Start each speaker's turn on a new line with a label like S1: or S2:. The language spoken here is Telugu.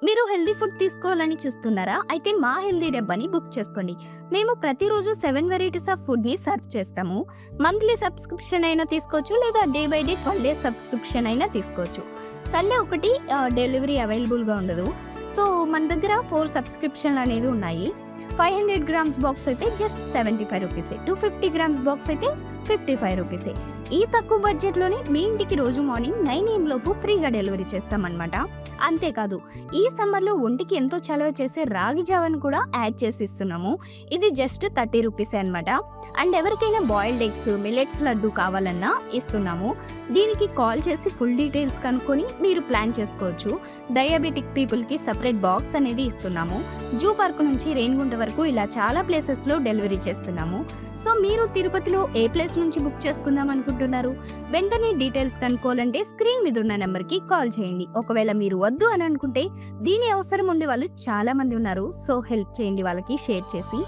S1: మీరు హెల్తీ ఫుడ్ తీసుకోవాలని చూస్తున్నారా? అయితే మా హెల్తీ డబ్బాని బుక్ చేసుకోండి. మేము ప్రతిరోజు 7 వెరైటీస్ ఆఫ్ ఫుడ్‌ని సర్వ్ చేస్తాము. మంత్లీ సబ్స్క్రిప్షన్ అయినా తీసుకోవచ్చు, లేదా day by day 12 days subscription అయినా తీసుకోవచ్చు. సండే ఒకటి డెలివరీ అవైలబుల్‌గా ఉండదు. సో మన దగ్గర 4 సబ్స్క్రిప్షన్లు అనేది ఉన్నాయి. 500 గ్రామ్స్ బాక్స్ అయితే జస్ట్ 75 రూపీసే. 250 గ్రామ్స్ బాక్స్ అయితే 55 రూపీసే. ఈ తక్కువ బడ్జెట్లోనే మీ ఇంటికి రోజు మార్నింగ్ 9 AM లోపు ఫ్రీగా డెలివరీ చేస్తామన్నమాట. అంతేకాదు, ఈ సమ్మర్లో ఒంటికి ఎంతో చలవ చేసే రాగి జావను కూడా యాడ్ చేసి ఇస్తున్నాము. ఇది జస్ట్ 30 రూపీసే అనమాట. అండ్ ఎవరికైనా బాయిల్డ్ ఎగ్స్, మిల్లెట్స్ లడ్డు కావాలన్నా ఇస్తున్నాము. దీనికి కాల్ చేసి ఫుల్ డీటెయిల్స్ కనుక్కొని మీరు ప్లాన్ చేసుకోవచ్చు. డయాబెటిక్ పీపుల్కి సపరేట్ బాక్స్ అనేది ఇస్తున్నాము. జూ పార్క్ నుంచి రేణిగుంట వరకు ఇలా చాలా ప్లేసెస్లో డెలివరీ చేస్తున్నాము. సో మీరు తిరుపతిలో ఏ ప్లేస్ నుంచి బుక్ చేసుకుందాం అనుకుంటున్నారు? వెంటనే డీటెయిల్స్ కనుక్కోవాలంటే స్క్రీన్ మీద ఉన్న నెంబర్కి కాల్ చేయండి. ఒకవేళ మీరు వద్దు అని అనుకుంటే దీని అవసరం ఉండే వాళ్ళు చాలా మంది ఉన్నారు. సో హెల్ప్ చేయండి వాళ్ళకి షేర్ చేసి.